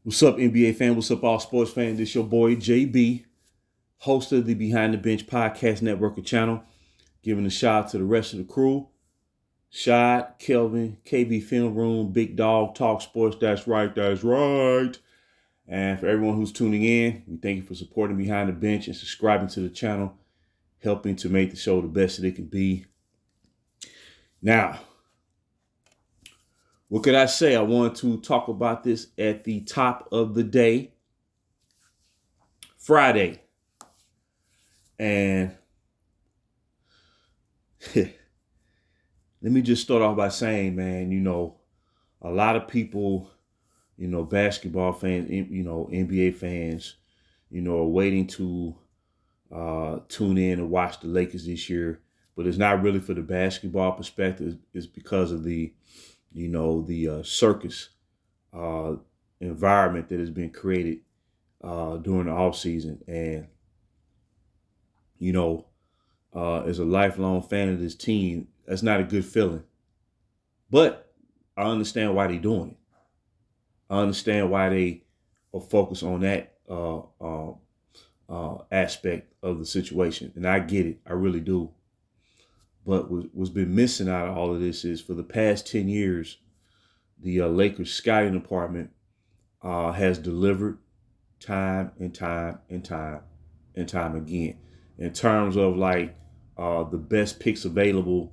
What's up, NBA fan? What's up, all sports fans? This your boy, JB, host of the Behind the Bench Podcast Network and channel. Giving a shout out to the rest of the crew. Shad, Kelvin, KB Film Room, Big Dog, Talk Sports, that's right. And for everyone who's tuning in, we thank you for supporting Behind the Bench and subscribing to the channel, helping to make the show the best that it can be. Now, what could I say? I want to talk about this at the top of the day, Friday. And let me just start off by saying, man, a lot of people, basketball fans, NBA fans, are waiting to tune in and watch the Lakers this year. But it's not really for the basketball perspective. It's because of the circus environment that has been created during the offseason. And, as a lifelong fan of this team, that's not a good feeling. But I understand why they're doing it. I understand why they are focused on that aspect of the situation. And I get it. I really do. But what's been missing out of all of this is for the past 10 years, the Lakers scouting department has delivered time and time again in terms of the best picks available,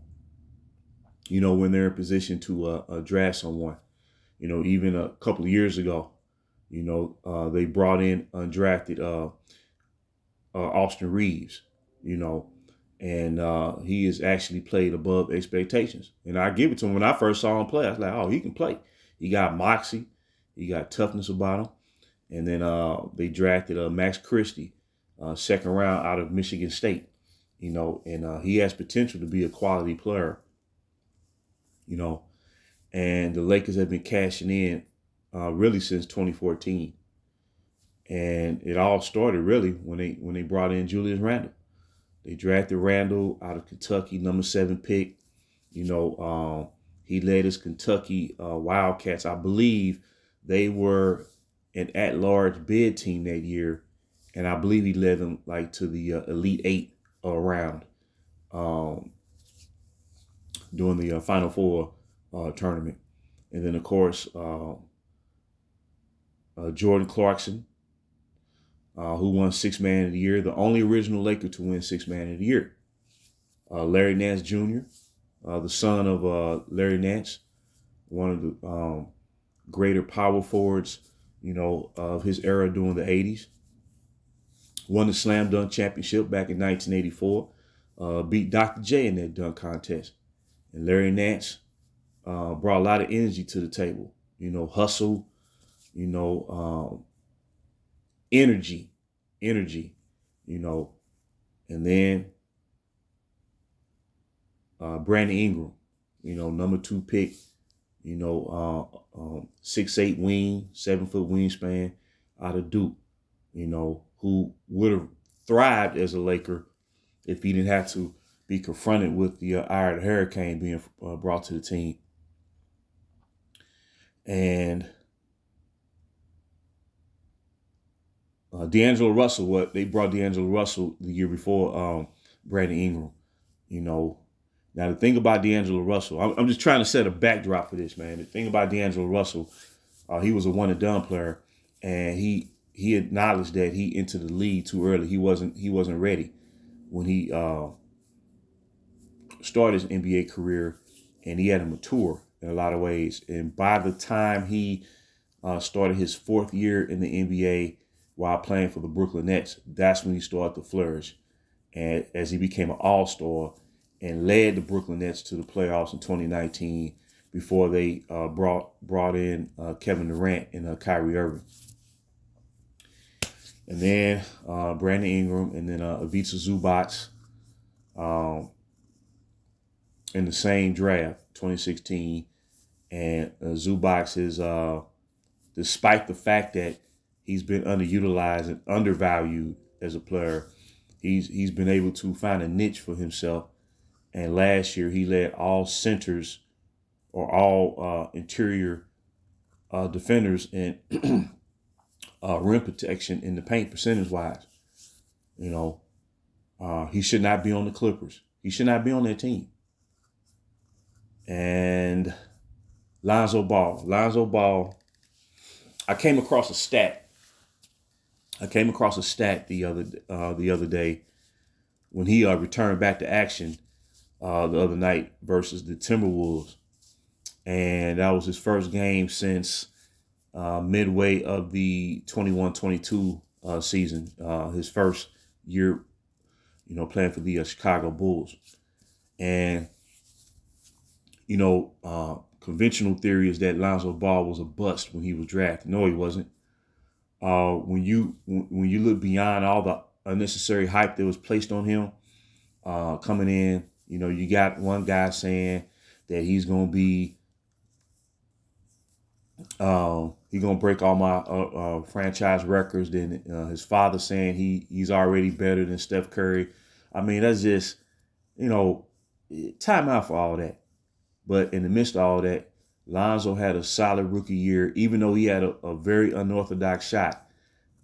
when they're in position to draft someone. Even a couple of years ago, they brought in undrafted Austin Reeves, and he has actually played above expectations. And I give it to him. When I first saw him play, I was like, oh, he can play. He got moxie. He got toughness about him. And then they drafted Max Christie, second round out of Michigan State, and he has potential to be a quality player, and the Lakers have been cashing in really since 2014. And it all started really when they brought in Julius Randle. They drafted Randle out of Kentucky, number 7 pick. He led his Kentucky Wildcats. I believe they were an at-large bid team that year, and I believe he led them to the Elite Eight round during the Final Four tournament. And then, of course, Jordan Clarkson, who won Sixth Man of the Year, the only original Laker to win Sixth Man of the Year. Larry Nance Jr., the son of Larry Nance, one of the greater power forwards, of his era during the 80s. Won the Slam Dunk Championship back in 1984. Beat Dr. J in that dunk contest. And Larry Nance brought a lot of energy to the table. Hustle, energy, and then Brandon Ingram, number 2 pick, 6'8" wing, 7-foot wingspan out of Duke, who would have thrived as a Laker if he didn't have to be confronted with the ire of the hurricane being brought to the team. And D'Angelo Russell, they brought D'Angelo Russell the year before Brandon Ingram. Now the thing about D'Angelo Russell, I'm just trying to set a backdrop for this, man. The thing about D'Angelo Russell, he was a one-and-done player, and he acknowledged that he entered the league too early. He wasn't ready when he started his NBA career, and he had to mature in a lot of ways. And by the time he started his 4th year in the NBA while playing for the Brooklyn Nets, that's when he started to flourish. And as he became an all-star and led the Brooklyn Nets to the playoffs in 2019 before they brought in Kevin Durant and Kyrie Irving. And then Brandon Ingram, and then Ivica Zubac in the same draft, 2016. And Zubac is, despite the fact that he's been underutilized and undervalued as a player, he's been able to find a niche for himself. And last year, he led all centers or all interior defenders in rim protection in the paint percentage-wise. You know, he should not be on the Clippers. He should not be on their team. And Lonzo Ball. I came across a stat the other day when he returned back to action the other night versus the Timberwolves, and that was his first game since midway of the 21-22 season. His first year, playing for the Chicago Bulls, and conventional theory is that Lonzo Ball was a bust when he was drafted. No, he wasn't. When you look beyond all the unnecessary hype that was placed on him coming in, you got one guy saying that he's gonna be he's gonna break all my franchise records. Then his father saying he's already better than Steph Curry. I mean, that's just time out for all that. But in the midst of all that, Lonzo had a solid rookie year, even though he had a very unorthodox shot.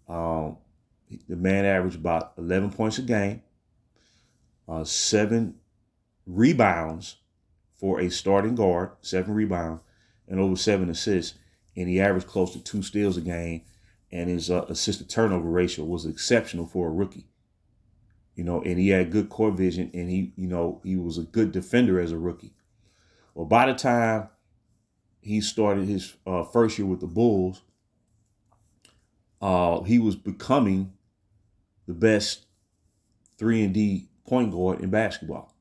The man averaged about 11 points a game, 7 rebounds for a starting guard, 7 rebounds, and over 7 assists. And he averaged close to 2 steals a game, and his assist-to-turnover ratio was exceptional for a rookie. And he had good court vision, and he was a good defender as a rookie. Well, by the time he started his first year with the Bulls, he was becoming the best 3-and-D point guard in basketball.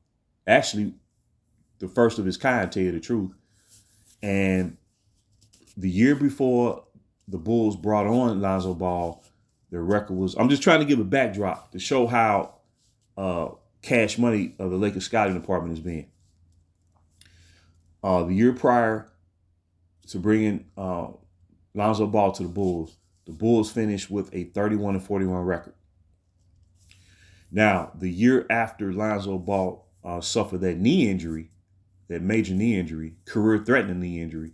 Actually, the first of his kind, to tell you the truth. And the year before the Bulls brought on Lonzo Ball, their record was, I'm just trying to give a backdrop to show how cash money of the Lakers scouting department has been. The year prior to bringing Lonzo Ball to the Bulls finished with a 31-41 record. Now, the year after Lonzo Ball suffered that major knee injury, career-threatening knee injury,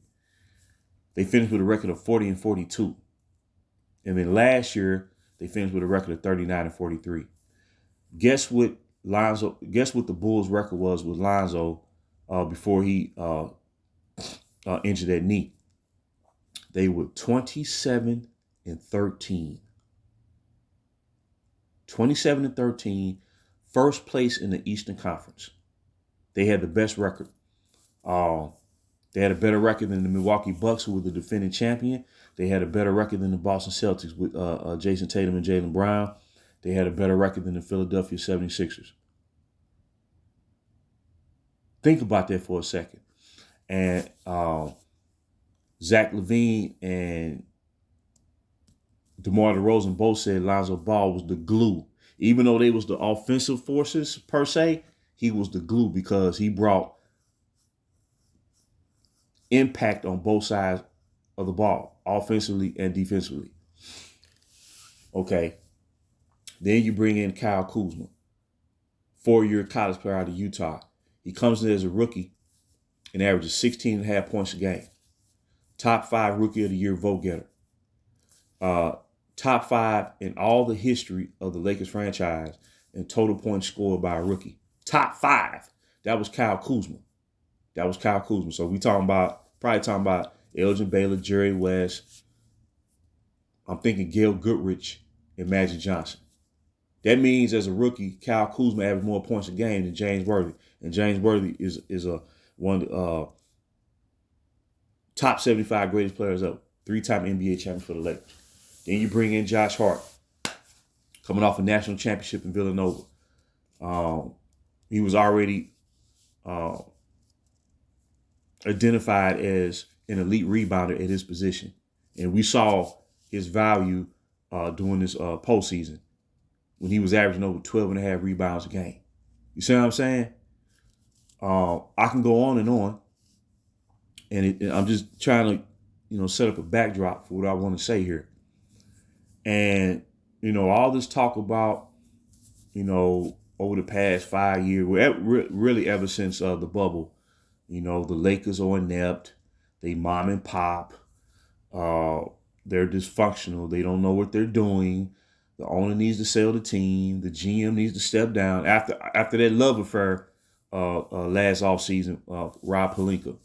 they finished with a record of 40-42. And then last year, they finished with a record of 39-43. Guess what the Bulls' record was with Lonzo before he injured that knee? They were 27-13. 27-13, first place in the Eastern Conference. They had the best record. They had a better record than the Milwaukee Bucks, who were the defending champion. They had a better record than the Boston Celtics with Jason Tatum and Jaylen Brown. They had a better record than the Philadelphia 76ers. Think about that for a second. And Zach LaVine and DeMar DeRozan both said Lonzo Ball was the glue. Even though they was the offensive forces per se, he was the glue because he brought impact on both sides of the ball, offensively and defensively. Okay. Then you bring in Kyle Kuzma, 4-year college player out of Utah. He comes in as a rookie and averages 16.5 points a game. Top 5 rookie of the year vote getter. Top 5 in all the history of the Lakers franchise in total points scored by a rookie. Top 5. That was Kyle Kuzma. So we probably talking about Elgin Baylor, Jerry West. I'm thinking Gail Goodrich and Magic Johnson. That means as a rookie, Kyle Kuzma averaged more points a game than James Worthy. And James Worthy is one of the top 75 greatest players ever. 3-time NBA champion for the Lakers. Then you bring in Josh Hart, coming off a national championship in Villanova. He was already identified as an elite rebounder at his position. And we saw his value during this postseason when he was averaging over 12.5 rebounds a game. You see what I'm saying? I can go on and on. And I'm just trying to, set up a backdrop for what I want to say here. And, all this talk about, over the past 5 years, really ever since the bubble, the Lakers are inept. They mom and pop. they're dysfunctional. They don't know what they're doing. The owner needs to sell the team. The GM needs to step down after that love affair last offseason, Rob Pelinka.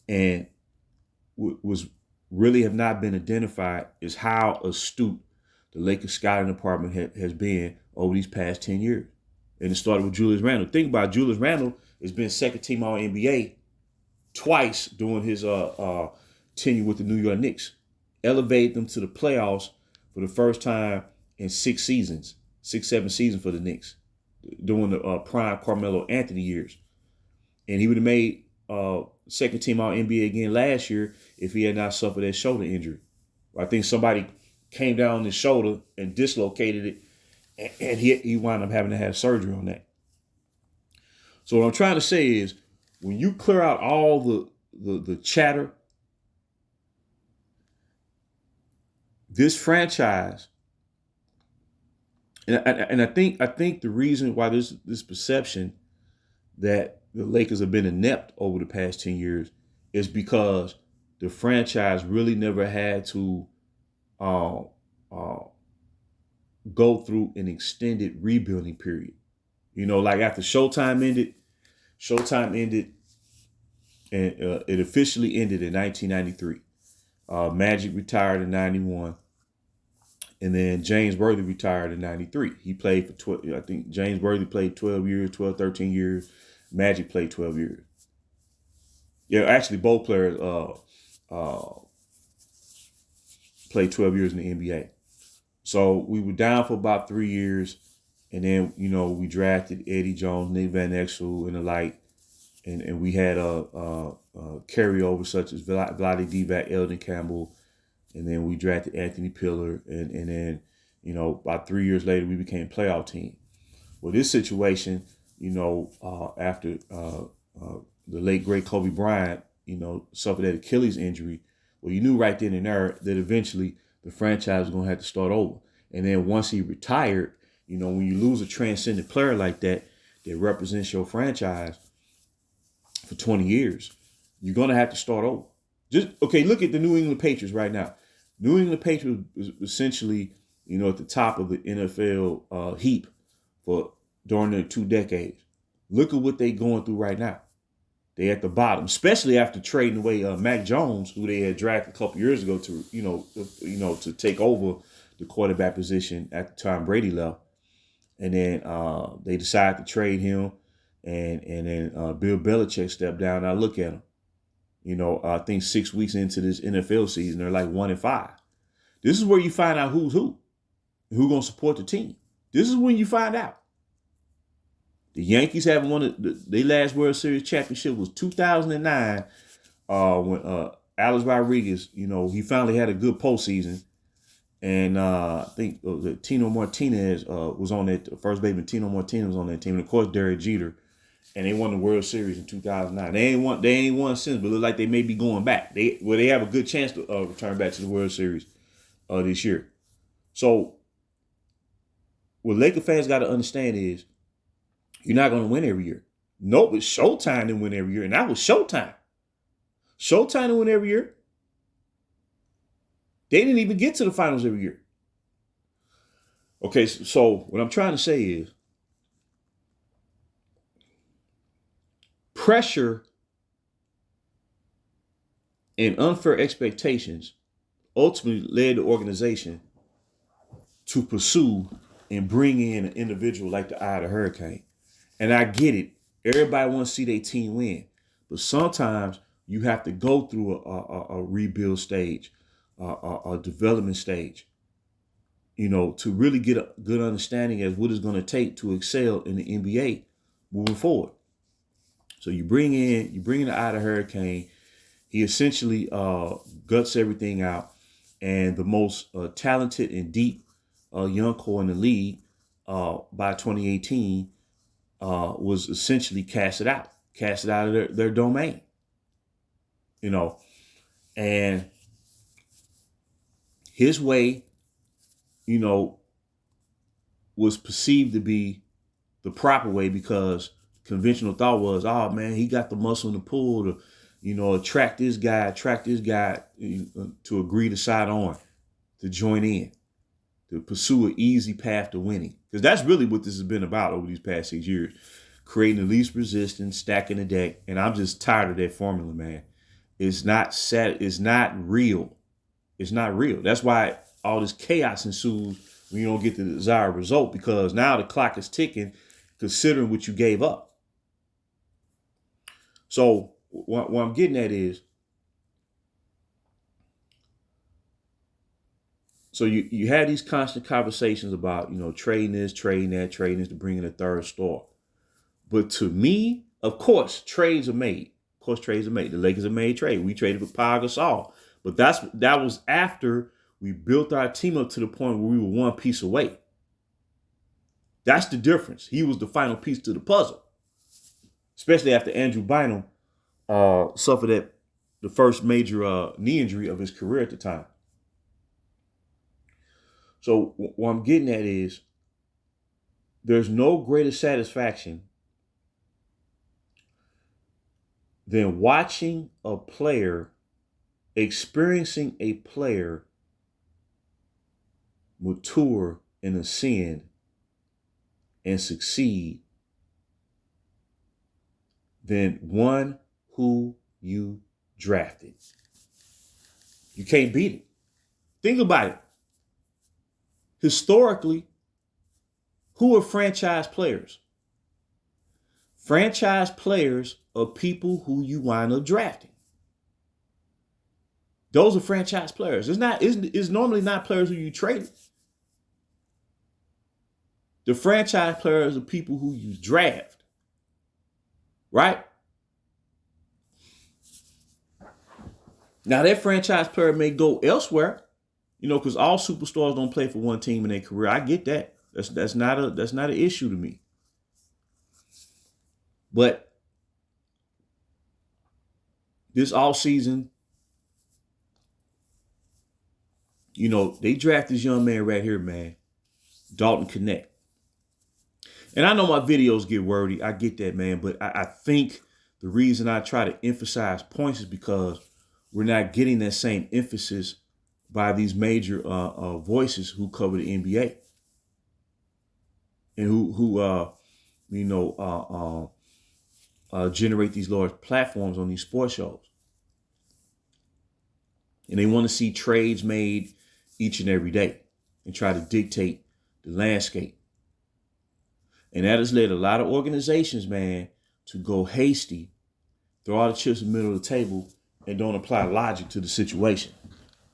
And was really have not been identified is how astute the Lakers scouting department has been over these past 10 years. And it started with Julius Randle. Think about it, Julius Randle has been second team All NBA twice during his tenure with the New York Knicks. Elevated them to the playoffs for the first time in 7 seasons for the Knicks during the prime Carmelo Anthony years. And he would have made second team All NBA again last year if he had not suffered that shoulder injury. I think somebody came down on his shoulder and dislocated it, and he wound up having to have surgery on that. So what I'm trying to say is, when you clear out all the chatter, this franchise, and I think the reason why there's this perception that the Lakers have been inept over the past 10 years is because the franchise really never had to go through an extended rebuilding period. You know, like after Showtime ended, and it officially ended in 1993. Magic retired in 91. And then James Worthy retired in 93. He played for 12, I think James Worthy played 13 years. Magic played 12 years. Yeah, actually both players played 12 years in the NBA. So we were down for about 3 years. And then, you know, we drafted Eddie Jones, Nick Van Exel, and the like. And we had carryover such as Vlade Divac, Eldon Campbell. And then we drafted Anthony Pillar. And then, you know, about 3 years later, we became a playoff team. Well, this situation, you know, after the late, great Kobe Bryant, you know, suffered that Achilles injury, well, you knew right then and there that eventually the franchise was going to have to start over. And then once he retired, you know, when you lose a transcendent player like that represents your franchise for 20 years, you're going to have to start over. Okay, look at the New England Patriots right now. New England Patriots is essentially, you know, at the top of the NFL heap during their 2 decades. Look at what they're going through right now. They're at the bottom, especially after trading away Mac Jones, who they had drafted a couple years ago to take over the quarterback position at the time Brady left. And then they decided to trade him, and then Bill Belichick stepped down. Now look at him. You know, I think 6 weeks into this NFL season, they're like 1-5. This is where you find out who's who's going to support the team. This is when you find out. The Yankees haven't won their last World Series championship was 2009 when Alex Rodriguez, you know, he finally had a good postseason. And I think Tino Martinez was on that, first baseman Tino Martinez was on that team. And, of course, Derek Jeter. And they won the World Series in 2009. They ain't won since, but it looks like they may be going back. They have a good chance to return back to the World Series this year. So what Laker fans got to understand is you're not going to win every year. Nope, it's Showtime to win every year, and that was Showtime. Showtime to win every year. They didn't even get to the finals every year. Okay, so what I'm trying to say is pressure and unfair expectations ultimately led the organization to pursue and bring in an individual like the Eye of the Hurricane. And I get it. Everybody wants to see their team win. But sometimes you have to go through a rebuild stage, a development stage, you know, to really get a good understanding of what it's going to take to excel in the NBA moving forward. So you bring in the Eye of the Hurricane. He essentially guts everything out. And the most talented and deep young core in the league by 2018 was essentially casted out of their domain. You know, and his way, you know, was perceived to be the proper way because conventional thought was, oh man, he got the muscle in the pool attract this guy to agree to sign on, to join in, to pursue an easy path to winning. Because that's really what this has been about over these past 6 years. Creating the least resistance, stacking the deck. And I'm just tired of that formula, man. It's not real. It's not real. That's why all this chaos ensues when you don't get the desired result, because now the clock is ticking, considering what you gave up. So what I'm getting at is, so you had these constant conversations about, trading this, trading that, trading this to bring in a third star. But to me, of course, trades are made. Of course, trades are made. The Lakers have made trade. We traded for Pau Gasol. But that was after we built our team up to the point where we were one piece away. That's the difference. He was the final piece to the puzzle, especially after Andrew Bynum suffered the first major knee injury of his career at the time. So what I'm getting at is, there's no greater satisfaction than watching a player, experiencing a player mature and ascend and succeed, than one who you drafted. You can't beat it. Think about it. Historically, who are franchise players? Franchise players are people who you wind up drafting. Those are franchise players. It's normally not players who you traded. The franchise players are people who you draft. Right? Now that franchise player may go elsewhere, because all superstars don't play for one team in their career. I get that. That's not an issue to me. But this offseason, they draft this young man right here, man, Dalton Knecht. And I know my videos get wordy. I get that, man. But I think the reason I try to emphasize points is because we're not getting that same emphasis by these major voices who cover the NBA and who generate these large platforms on these sports shows. And they want to see trades made each and every day and try to dictate the landscape. And that has led a lot of organizations, man, to go hasty, throw all the chips in the middle of the table, and don't apply logic to the situation.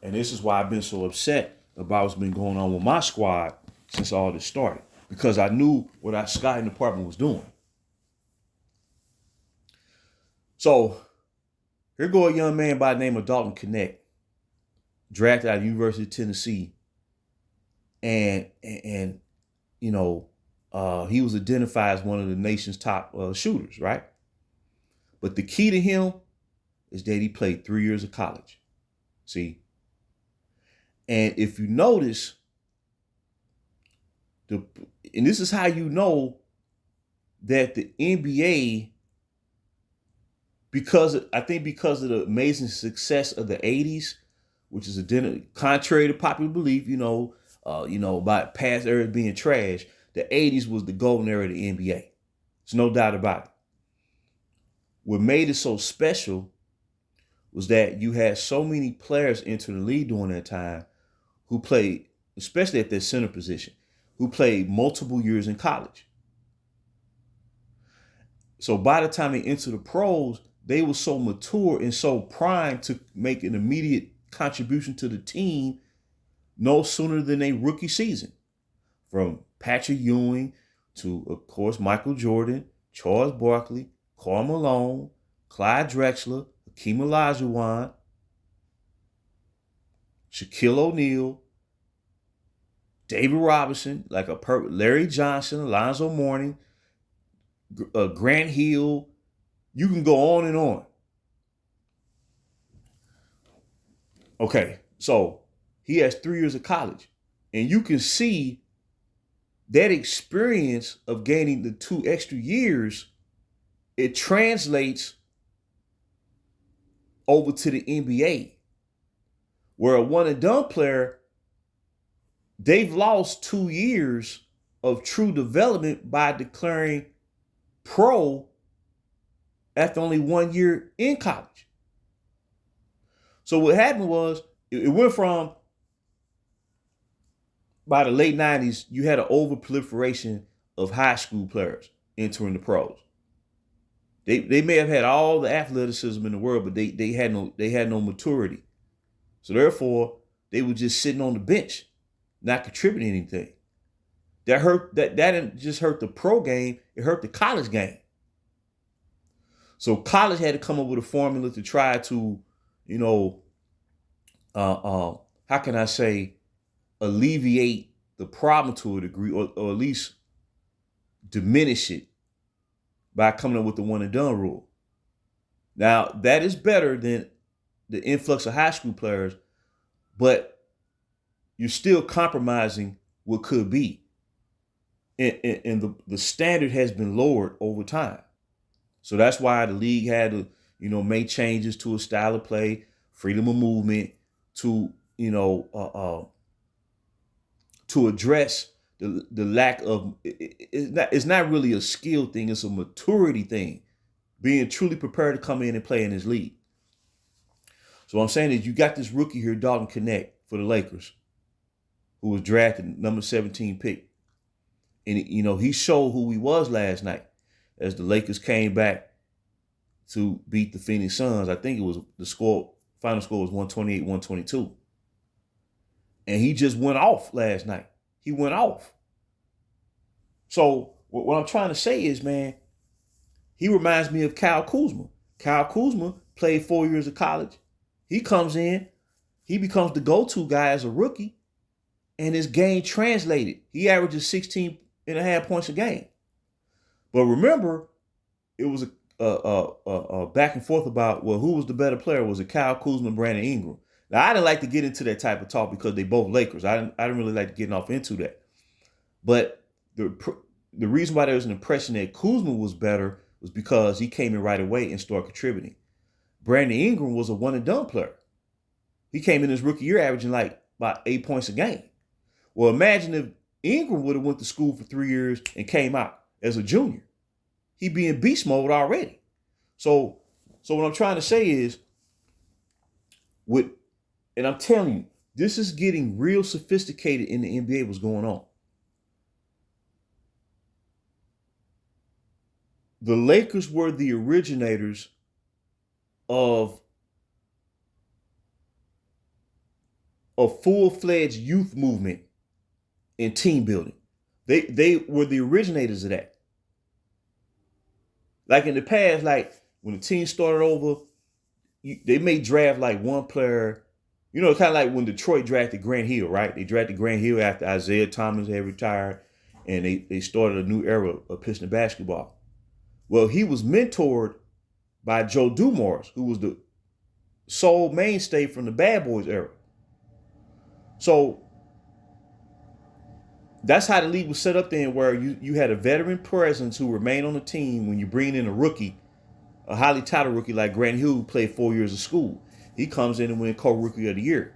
And this is why I've been so upset about what's been going on with my squad since all this started, because I knew what our scouting department was doing. So here go a young man by the name of Dalton Knecht, drafted out of the University of Tennessee, and he was identified as one of the nation's top shooters, right? But the key to him is that he played 3 years of college. See? And if you notice, and this is how you know that the NBA, because of the amazing success of the 80s, which is contrary to popular belief, about past eras being trash, the 80s was the golden era of the NBA. There's no doubt about it. What made it so special was that you had so many players enter the league during that time who played, especially at their center position, who played multiple years in college. So by the time they entered the pros, they were so mature and so primed to make an immediate contribution to the team no sooner than their rookie season. From Patrick Ewing to, of course, Michael Jordan, Charles Barkley, Karl Malone, Clyde Drexler, Hakeem Olajuwon, Shaquille O'Neal, David Robinson, Larry Johnson, Alonzo Mourning, Grant Hill. You can go on and on. Okay, so he has 3 years of college. And you can see that experience of gaining the 2 extra years, it translates over to the NBA, where a one and done player, they've lost 2 years of true development by declaring pro after only 1 year in college. So what happened was it went from, by the late 90s, you had an over proliferation of high school players entering the pros. They may have had all the athleticism in the world, but they had no maturity. So therefore, they were just sitting on the bench, not contributing anything. That didn't just hurt the pro game, it hurt the college game. So college had to come up with a formula to try to, how can I say, alleviate the problem to a degree, or at least diminish it by coming up with the one and done rule. Now, that is better than the influx of high school players, but you're still compromising what could be. And the standard has been lowered over time. So that's why the league had to, make changes to a style of play, freedom of movement, to, to address the lack of, it's not really a skill thing, it's a maturity thing, being truly prepared to come in and play in this league. So what I'm saying is, you got this rookie here, Dalton Knecht, for the Lakers, who was drafted number 17 pick. And, he showed who he was last night as the Lakers came back to beat the Phoenix Suns. I think it was final score was 128-122. And he just went off last night. He went off. So what I'm trying to say is, man, he reminds me of Kyle Kuzma. Kyle Kuzma played 4 years of college. He comes in, he becomes the go-to guy as a rookie, and his game translated. He averages 16.5 points a game. But remember, it was a back and forth about, well, who was the better player? Was it Kyle Kuzma, Brandon Ingram? Now, I didn't like to get into that type of talk because they both Lakers. I didn't really like getting off into that. But the reason why there was an impression that Kuzma was better was because he came in right away and started contributing. Brandon Ingram was a one and done player. He came in his rookie year averaging like about 8 points a game. Well, imagine if Ingram would have went to school for 3 years and came out as a junior. He'd be in beast mode already. So what I'm trying to say is, and I'm telling you, this is getting real sophisticated in the NBA, what's going on. The Lakers were the originators of a full-fledged youth movement in team building. They were the originators of that. Like in the past, like when the team started over, they may draft like one player. Kind of like when Detroit drafted Grant Hill, right? They drafted Grant Hill after Isaiah Thomas had retired, and they started a new era of Piston basketball. Well, he was mentored by Joe Dumars, who was the sole mainstay from the Bad Boys era. So that's how the league was set up then, where you had a veteran presence who remained on the team when you bring in a rookie, a highly touted rookie like Grant Hill, who played 4 years of school. He comes in and wins co-rookie of the year.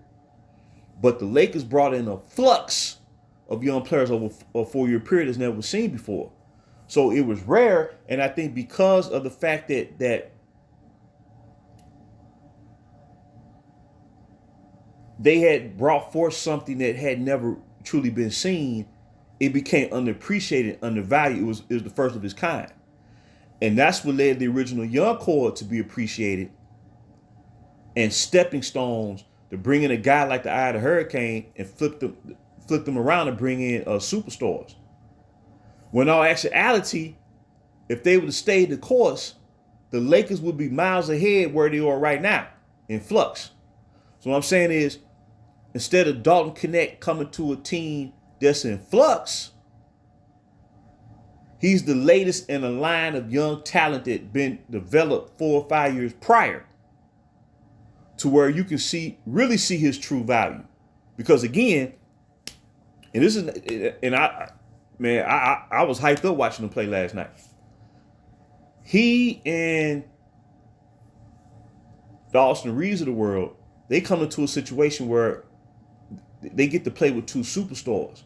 But the Lakers brought in a flux of young players over a 4 year period that's never seen before. So it was rare, and I think because of the fact that they had brought forth something that had never truly been seen, it became underappreciated, undervalued. It was the first of its kind. And that's what led the original young core to be appreciated, and stepping stones to bring in a guy like the Eye of the Hurricane and flip them around and bring in superstars. When in all actuality, if they would have stayed the course, the Lakers would be miles ahead where they are right now, in flux. So what I'm saying is, instead of Dalton Knecht coming to a team that's in flux, he's the latest in a line of young talent that had been developed 4 or 5 years prior, to where you can really see his true value. Because again, and this is, and I was hyped up watching him play last night. He and the Austin Reeves of the world, they come into a situation where they get to play with two superstars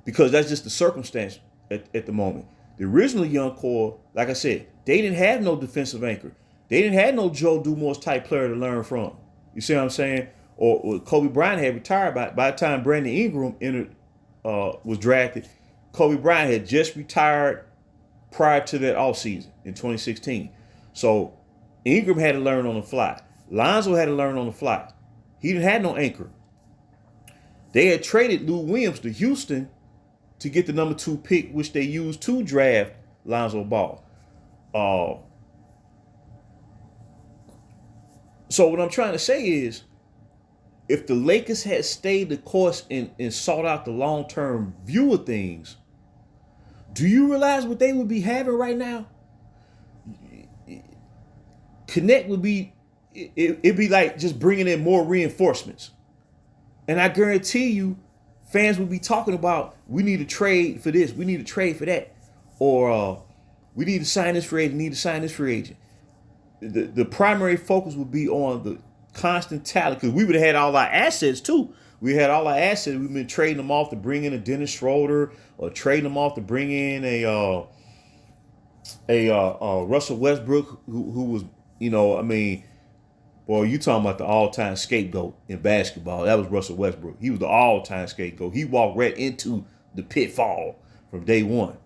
because that's just the circumstance at the moment. The original young core, like I said, they didn't have no defensive anchor. They didn't have no Joe Dumars type player to learn from. You see what I'm saying? Or Kobe Bryant had retired by the time Brandon Ingram was drafted. Kobe Bryant had just retired prior to that offseason in 2016. So Ingram had to learn on the fly. Lonzo had to learn on the fly. He didn't have no anchor. They had traded Lou Williams to Houston to get the number 2 pick, which they used to draft Lonzo Ball. So what I'm trying to say is, if the Lakers had stayed the course and sought out the long-term view of things, do you realize what they would be having right now? Knecht would be, it'd be like just bringing in more reinforcements. And I guarantee you, fans would be talking about, we need to trade for this, we need to trade for that. Or we need to sign this free agent, need to sign this free agent. The primary focus would be on the constant talent, because we would have had all our assets too. We had all our assets. We've been trading them off to bring in a Dennis Schroeder, or trading them off to bring in a Russell Westbrook, who was, boy, you talking about the all-time scapegoat in basketball. That was Russell Westbrook. He was the all-time scapegoat. He walked right into the pitfall from day one.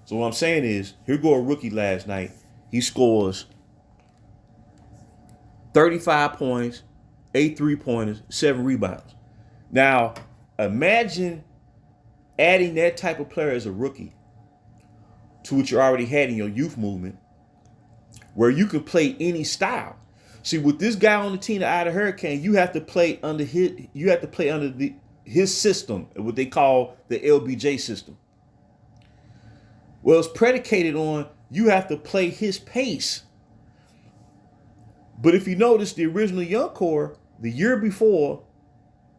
So what I'm saying is, here go a rookie last night. He scores 35 points, 8 3-pointers, 7 rebounds. Now, imagine adding that type of player as a rookie to what you already had in your youth movement, where you could play any style. See, with this guy on the team, the Ida Hurricane, you have to play under his system, what they call the LBJ system. Well, it's predicated on you have to play his pace. But if you notice, the original young core, the year before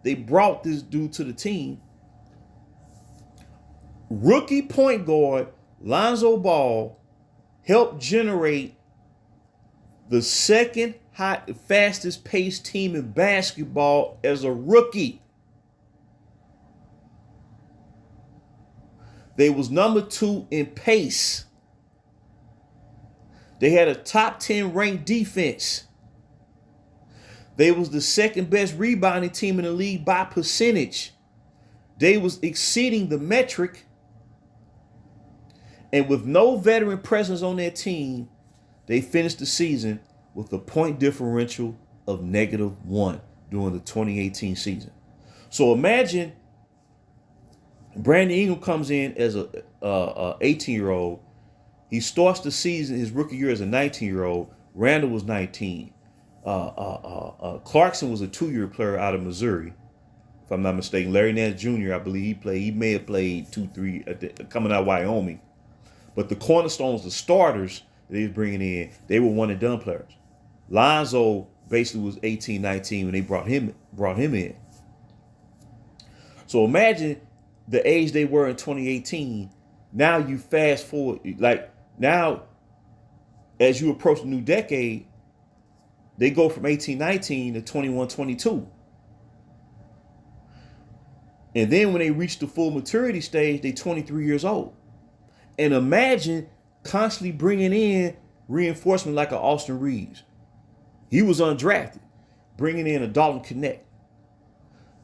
they brought this dude to the team, rookie point guard Lonzo Ball helped generate the second fastest paced team in basketball as a rookie. They was number 2 in pace. They had a top 10 ranked defense. They was the second best rebounding team in the league by percentage. They was exceeding the metric. And with no veteran presence on their team, they finished the season with a point differential of -1 during the 2018 season. So imagine Brandon Ingram comes in as a 18-year-old. He starts the season, his rookie year, as a 19-year-old. Randall was 19. Clarkson was a 2-year player out of Missouri, if I'm not mistaken. Larry Nance Jr., I believe he played. He may have played 2-3 coming out of Wyoming. But the cornerstones, the starters that he was bringing in, they were one and done players. Lonzo basically was 18, 19 when they brought him in. So imagine the age they were in 2018. Now you fast forward, like now as you approach the new decade, they go from 18, 19 to 21, 22. And then when they reach the full maturity stage, they're 23 years old. And imagine constantly bringing in reinforcement like an Austin Reeves. He was undrafted. Bringing in a Dalton Knecht.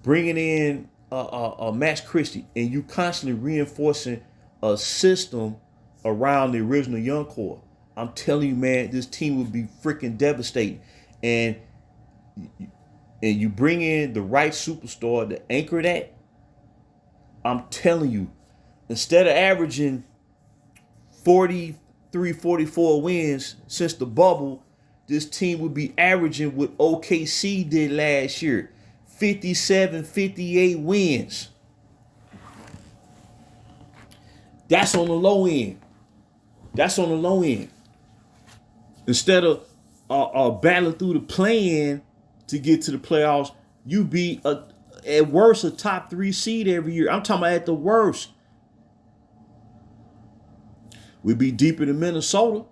Bringing in a Max Christie. And you constantly reinforcing a system around the original young core. I'm telling you, man, this team would be freaking devastating. And you bring in the right superstar to anchor that. I'm telling you, instead of averaging 43, 44 wins since the bubble, this team would be averaging what OKC did last year, 57, 58 wins. That's on the low end. That's on the low end. Instead of battling through the play-in to get to the playoffs, you be at worst a top 3 seed every year. I'm talking about at the worst. We'd be deeper than Minnesota.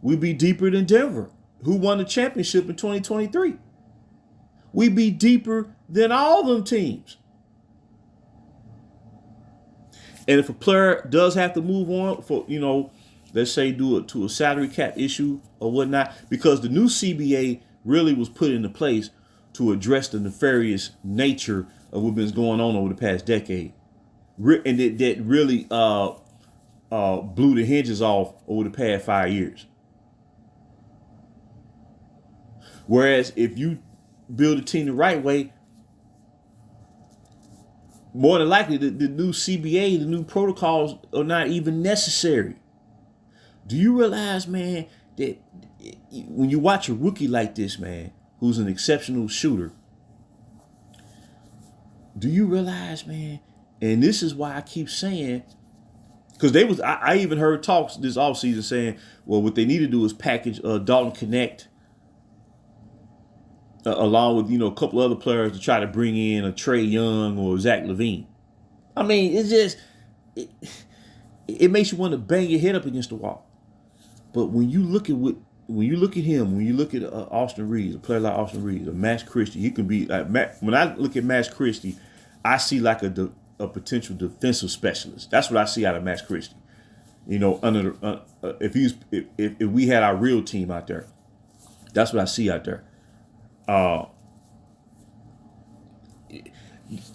We'd be deeper than Denver. who won the championship in 2023. We be deeper than all them teams. And if a player does have to move on for, let's say due to a salary cap issue or whatnot, because the new CBA really was put into place to address the nefarious nature of what's been going on over the past decade. And that really blew the hinges off over the past 5 years. Whereas if you build a team the right way, more than likely the new CBA, the new protocols are not even necessary. Do you realize, man, that when you watch a rookie like this, man, who's an exceptional shooter, do you realize, man, and this is why I keep saying, because I even heard talks this offseason saying, well, what they need to do is package Dalton Knecht along with, a couple other players to try to bring in a Trae Young or Zach LaVine. I mean, it's just, it makes you want to bang your head up against the wall. But when you look at him, when you look at Austin Reeves, a player like Austin Reeves, or Max Christie, he can be like, when I look at Max Christie, I see like a potential defensive specialist. That's what I see out of Max Christie. If we had our real team out there, that's what I see out there.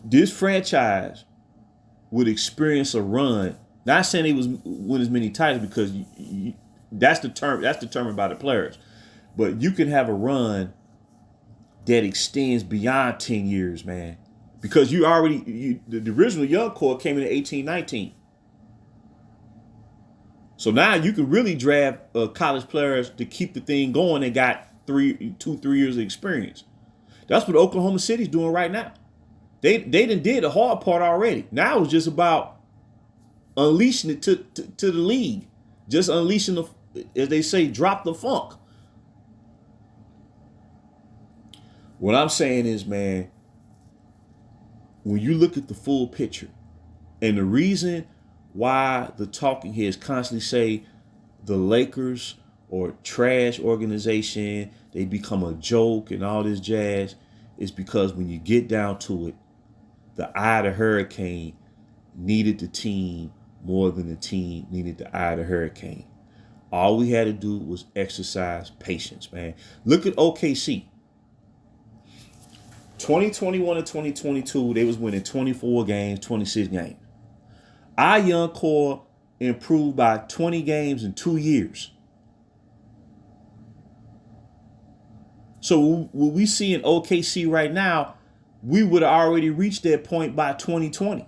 This franchise would experience a run. Not saying he was win as many titles, because that's determined by the players, but you can have a run that extends beyond 10 years, man, because the original young core came in 18-19. So now you can really draft college players to keep the thing going and got 3 years of experience. That's what Oklahoma City's doing right now. They done did the hard part already. Now it's just about unleashing it to the league. Just unleashing as they say, drop the funk. What I'm saying is, man, when you look at the full picture, and the reason why the talking heads constantly say the Lakers or trash organization, they become a joke and all this jazz, is because when you get down to it, the eye of the hurricane needed the team more than the team needed the eye of the hurricane. All we had to do was exercise patience, man. Look at OKC. 2021 and 2022, they was winning 24 games, 26 games. Our young core improved by 20 games in 2 years. So what we see in OKC right now, we would have already reached that point by 2020.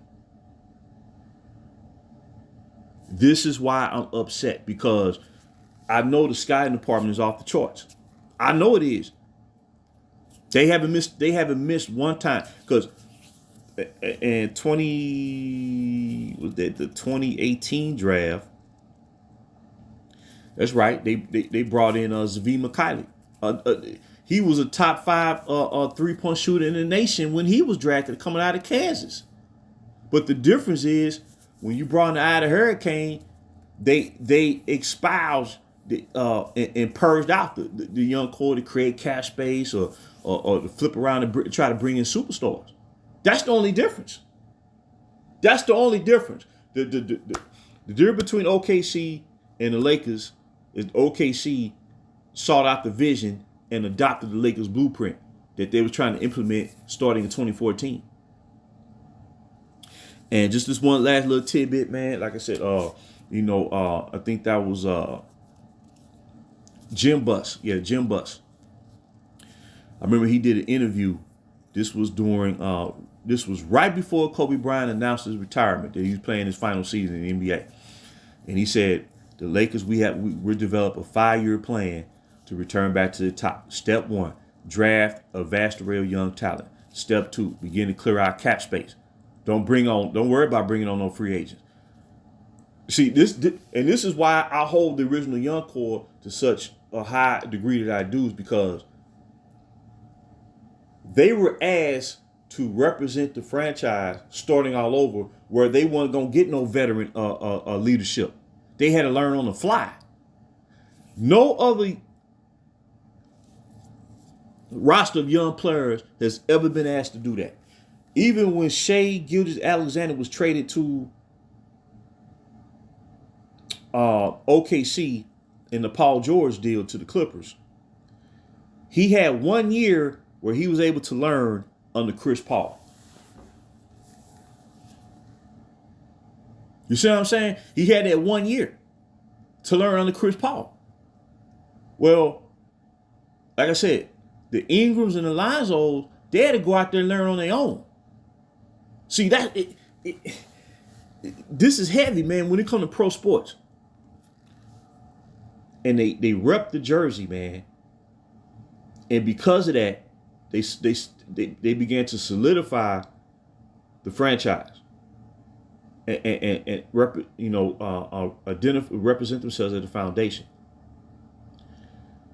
This is why I'm upset, because I know the scouting department is off the charts. I know it is. They haven't missed one time, because in the 2018 draft, that's right, they brought in Zavi McKiley. He was a top 5 3-point shooter in the nation when he was drafted coming out of Kansas. But the difference is, when you brought in the eye of the hurricane, they espoused and purged out the young core to create cap space or to flip around and try to bring in superstars. That's the only difference. That's the only difference. The difference between OKC and the Lakers is OKC sought out the vision and adopted the Lakers blueprint that they were trying to implement starting in 2014. And just this one last little tidbit, man. Like I said, I think that was Jim Buss. Yeah, Jim Buss. I remember he did an interview. This was right before Kobe Bryant announced his retirement, that he was playing his final season in the NBA. And he said, the Lakers, we're developing a 5-year plan to return back to the top. Step 1, draft a vast array of young talent. Step 2, begin to clear out cap space. Don't worry about bringing on no free agents. See, this is why I hold the original young core to such a high degree that I do, is because they were asked to represent the franchise starting all over, where they weren't going to get no veteran leadership. They had to learn on the fly. No other roster of young players has ever been asked to do that. Even when Shai Gilgeous-Alexander was traded to OKC in the Paul George deal to the Clippers, he had 1 year where he was able to learn under Chris Paul. You see what I'm saying? He had that 1 year to learn under Chris Paul. Well, like I said, the Ingrams and the Lonzos, they had to go out there and learn on their own. See, this is heavy, man, when it comes to pro sports. And they rep the jersey, man. And because of that, they began to solidify the franchise and represent themselves as a foundation.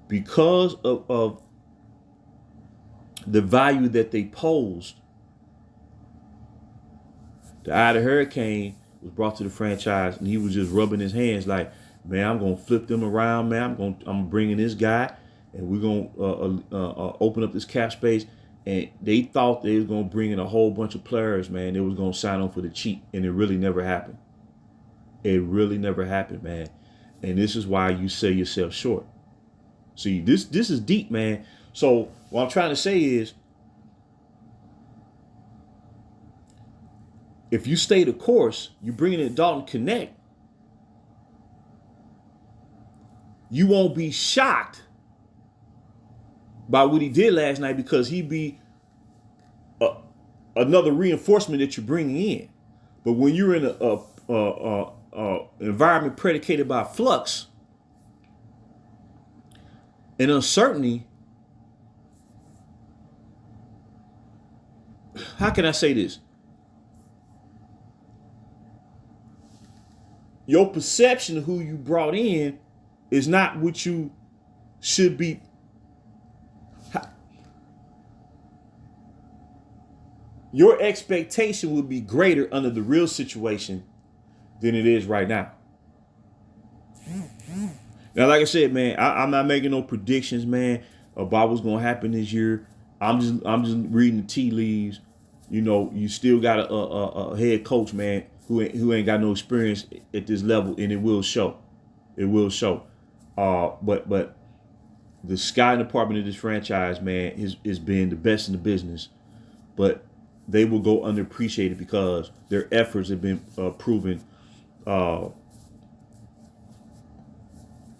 Because of the value that they posed, the Eye of the Hurricane was brought to the franchise, and he was just rubbing his hands like, man, I'm gonna flip them around, man. I'm bringing this guy, and we're gonna open up this cap space. And they thought they was gonna bring in a whole bunch of players, man. They was gonna sign on for the cheap, and it really never happened. It really never happened, man. And this is why you sell yourself short. See, this is deep, man. So what I'm trying to say is, if you stay the course, you bringing in Dalton Knecht, you won't be shocked by what he did last night, because he'd be another reinforcement that you're bringing in. But when you're in a environment predicated by flux and uncertainty, how can I say this? Your perception of who you brought in is not what you should be. Your expectation would be greater under the real situation than it is right now. Now, like I said, man, I'm not making no predictions, man, about what's gonna happen this year. I'm just reading the tea leaves. You know, you still got a head coach, man, who ain't got no experience at this level, and it will show. It will show. But the scouting department of this franchise, man, is been the best in the business. But they will go underappreciated because their efforts have been proven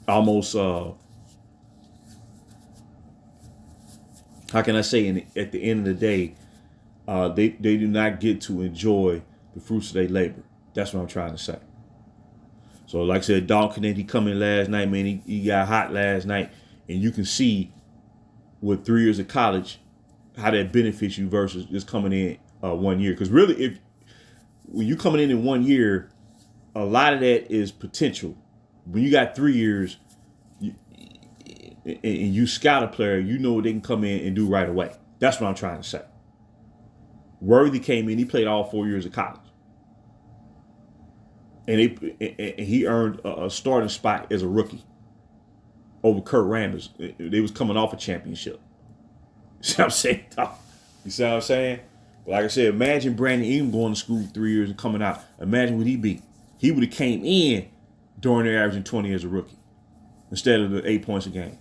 almost, how can I say, at the end of the day, they do not get to enjoy the fruits of their labor. That's what I'm trying to say. So like I said, Dalton Knecht, he come in last night, man. He got hot last night. And you can see with 3 years of college how that benefits you versus just coming in 1 year. Because really, when you coming in 1 year, a lot of that is potential. When you got 3 years and you scout a player, you know what they can come in and do right away. That's what I'm trying to say. Worthy came in, he played all 4 years of college. And he earned a starting spot as a rookie over Kurt Rambis. They was coming off a championship. You see what I'm saying? You see what I'm saying? But like I said, imagine Brandon Ingram going to school 3 years and coming out. Imagine what he'd be. He would have came in during their averaging 20 as a rookie instead of the 8 points a game.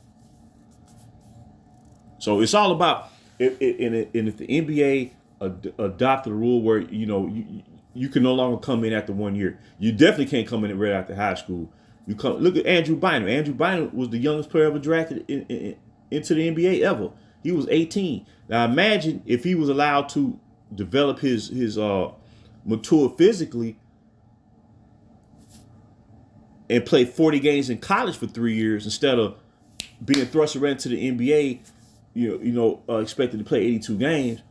So it's all about, if the NBA adopted a rule where, you can no longer come in after 1 year. You definitely can't come in right after high school. Look at Andrew Bynum. Andrew Bynum was the youngest player ever drafted into the NBA ever. He was 18. Now imagine if he was allowed to develop his mature physically and play 40 games in college for 3 years instead of being thrust around to the NBA, expected to play 82 games.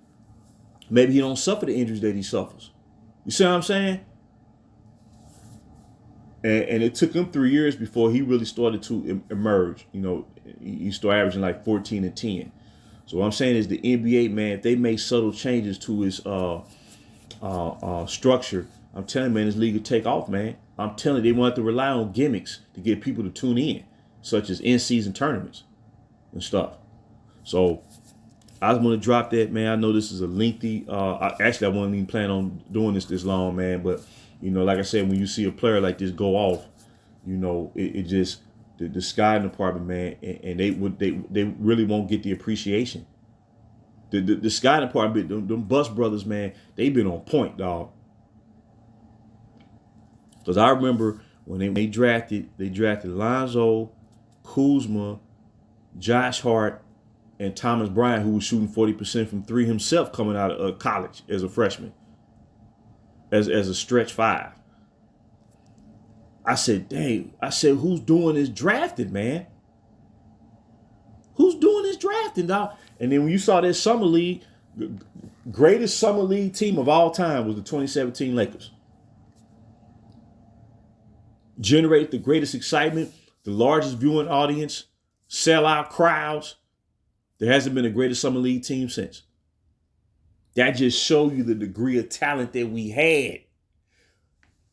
Maybe he don't suffer the injuries that he suffers. You see what I'm saying? And it took him 3 years before he really started to emerge. He started averaging like 14 and 10. So what I'm saying is the NBA, man, if they make subtle changes to its structure, I'm telling you, man, this league will take off, man. I'm telling you, they want to rely on gimmicks to get people to tune in, such as in-season tournaments and stuff. So I just want to drop that, man. I know this is a lengthy. I wasn't even plan on doing this long, man. But like I said, when you see a player like this go off, it just the scouting department, man, and they really won't get the appreciation. The scouting department, them Bus brothers, man, they been on point, dog. Because I remember when they drafted Lonzo, Kuzma, Josh Hart, and Thomas Bryant, who was shooting 40% from three himself coming out of college as a freshman, as a stretch five. I said, dang, who's doing this drafting, man? Who's doing this drafting, dog? And then when you saw that summer league, the greatest summer league team of all time was the 2017 Lakers. Generated the greatest excitement, the largest viewing audience, sellout crowds. There hasn't been a greater summer league team since. That just shows you the degree of talent that we had.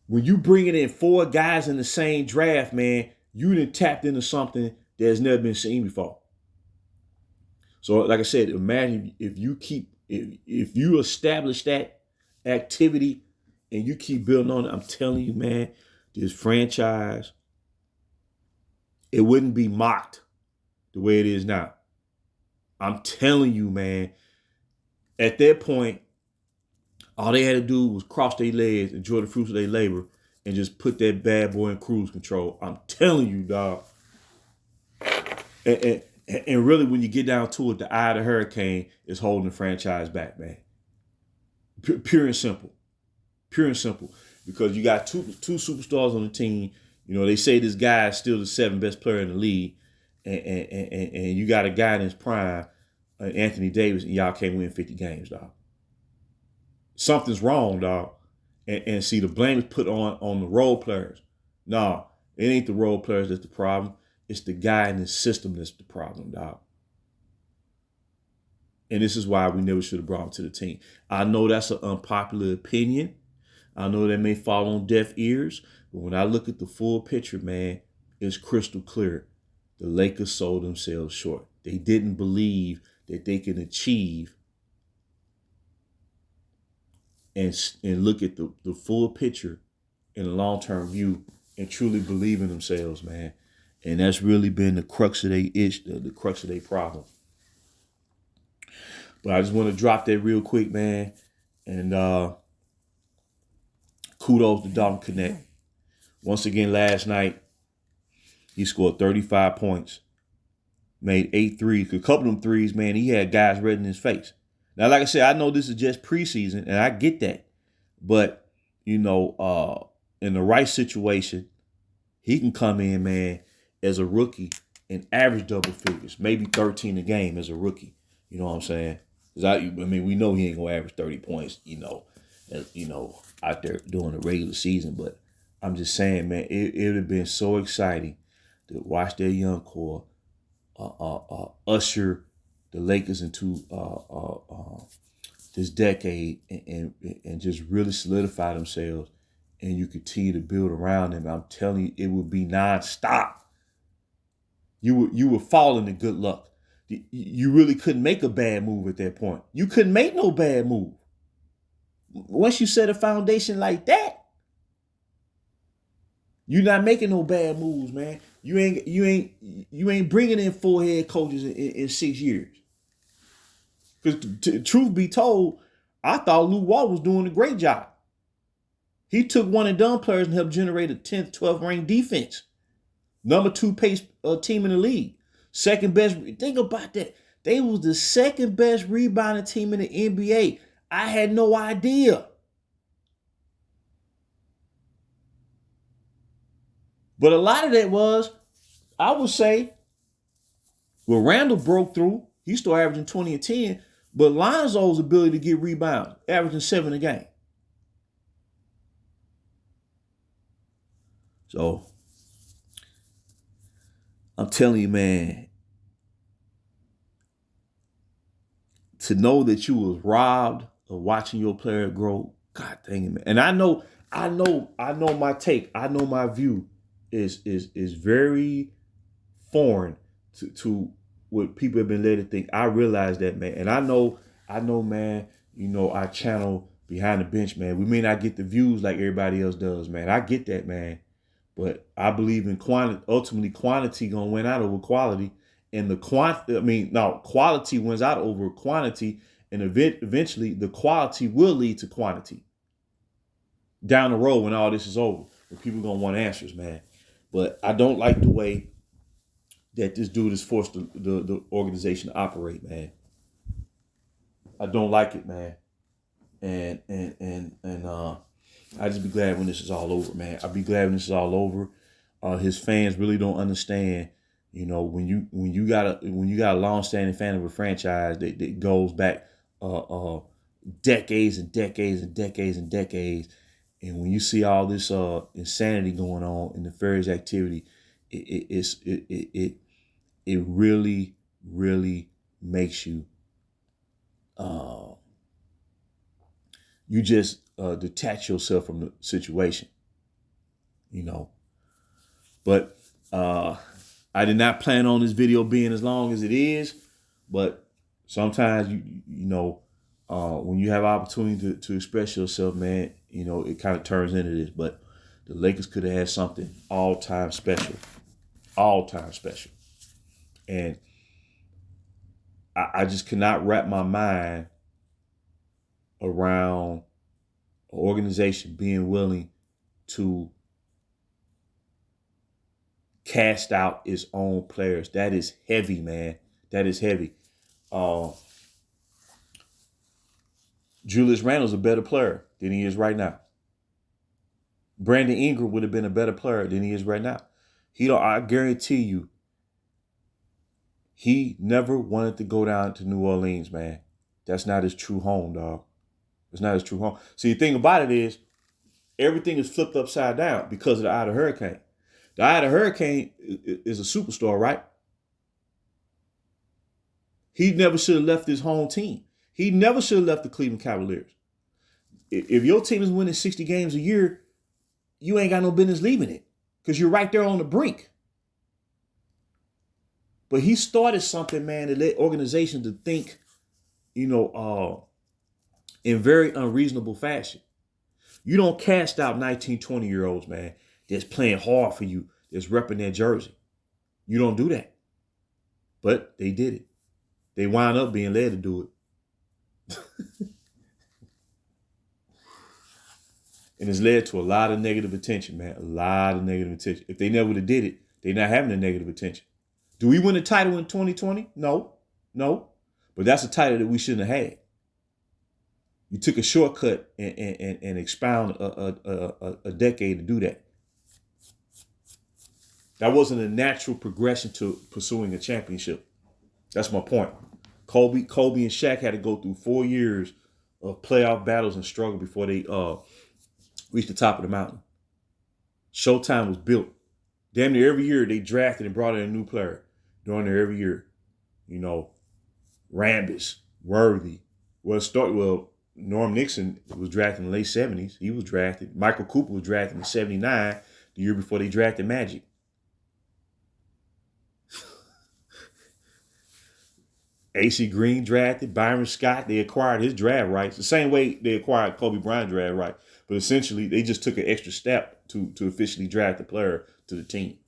When you bringing in 4 guys in the same draft, man, you done tapped into something that has never been seen before. So, like I said, imagine if you establish that activity and you keep building on it. I'm telling you, man, this franchise, it wouldn't be mocked the way it is now. I'm telling you, man, at that point, all they had to do was cross their legs, enjoy the fruits of their labor, and just put that bad boy in cruise control. I'm telling you, dog. And really, when you get down to it, the eye of the hurricane is holding the franchise back, man. Pure and simple. Pure and simple. Because you got two superstars on the team. They say this guy is still the 7th best player in the league. And you got a guy in his prime, Anthony Davis, and y'all can't win 50 games, dog. Something's wrong, dog. And see, the blame is put on the role players. No, it ain't the role players that's the problem. It's the guy in the system that's the problem, dog. And this is why we never should have brought him to the team. I know that's an unpopular opinion. I know that may fall on deaf ears. But when I look at the full picture, man, it's crystal clear. The Lakers sold themselves short. They didn't believe that they can achieve and look at the full picture in a long-term view and truly believe in themselves, man. And that's really been the crux of their the crux of their problem. But I just want to drop that real quick, man. And kudos to Dalton Knecht. Once again, last night, he scored 35 points, made 8 threes. A couple of them threes, man, he had guys red in his face. Now, like I said, I know this is just preseason, and I get that. But, in the right situation, he can come in, man, as a rookie and average double figures, maybe 13 a game as a rookie. You know what I'm saying? Because we know he ain't gonna average 30 points, out there during the regular season. But I'm just saying, man, it would have been so exciting to watch their young core usher the Lakers into this decade and just really solidify themselves, and you continue to build around them. I'm telling you, it would be nonstop. You were falling to good luck. You really couldn't make a bad move at that point. You couldn't make no bad move. Once you set a foundation like that, you're not making no bad moves, man. You ain't bringing in 4 head coaches in 6 years. Because truth be told, I thought Lou Wall was doing a great job. He took one and done players and helped generate a 10th, 12th ranked defense. Number 2 pace team in the league. Second best. Think about that. They was the second best rebounding team in the NBA. I had no idea. But a lot of that was, I would say, well, Randall broke through. He started averaging 20 and 10. But Lonzo's ability to get rebounds, averaging 7 a game. So, I'm telling you, man, to know that you was robbed of watching your player grow, God dang it, man. And I know my take. I know my view is very foreign to what people have been led to think. I realize that, man. And I know, man, our channel Behind the Bench, man, we may not get the views like everybody else does, man. I get that, man. But I believe in quantity. Ultimately, quantity gonna win out over quality. And quality wins out over quantity. And eventually the quality will lead to quantity down the road when all this is over. When people gonna want answers, man. But I don't like the way that this dude has forced the organization to operate, man. I don't like it, man. And I just be glad when this is all over, man. I'll be glad when this is all over. His fans really don't understand, when you got a long-standing fan of a franchise that goes back decades and decades and decades and decades, and when you see all this insanity going on in nefarious activity, it really, really makes you you just detach yourself from the situation, But I did not plan on this video being as long as it is, but sometimes when you have opportunity to express yourself, man, it kind of turns into this. But the Lakers could have had something all-time special, and I just cannot wrap my mind around an organization being willing to cast out its own players. That is heavy, man. That is heavy. Julius Randle's a better player than he is right now. Brandon Ingram would have been a better player than he is right now. I guarantee you, he never wanted to go down to New Orleans, man. That's not his true home, dog. It's not his true home. See, the thing about it is, everything is flipped upside down because of the Ida Hurricane. The Ida Hurricane is a superstar, right? He never should have left his home team. He never should have left the Cleveland Cavaliers. If your team is winning 60 games a year, you ain't got no business leaving it because you're right there on the brink. But he started something, man, that led organizations to think, in very unreasonable fashion. You don't cast out 19, 20-year-olds, man, that's playing hard for you, that's repping their jersey. You don't do that. But they did it. They wound up being led to do it. And it's led to a lot of negative attention, man. A lot of negative attention. If they never would have did it, they're not having the negative attention. Do we win the title in 2020? No. But that's a title that we shouldn't have had. You took a shortcut and expound a decade to do that. That wasn't a natural progression to pursuing a championship. That's my point. Kobe and Shaq had to go through 4 years of playoff battles and struggle before they reached the top of the mountain. Showtime was built. Damn near every year they drafted and brought in a new player. During there every year. Rambis, Worthy. Norm Nixon was drafted in the late 70s. He was drafted. Michael Cooper was drafted in 79, the year before they drafted Magic. AC Green drafted. Byron Scott, they acquired his draft rights. The same way they acquired Kobe Bryant draft rights. But essentially, they just took an extra step to officially draft a player to the team.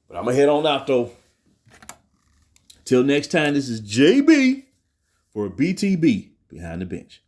But I'm going to head on out, though. Till next time, this is JB for BTB Behind the Bench.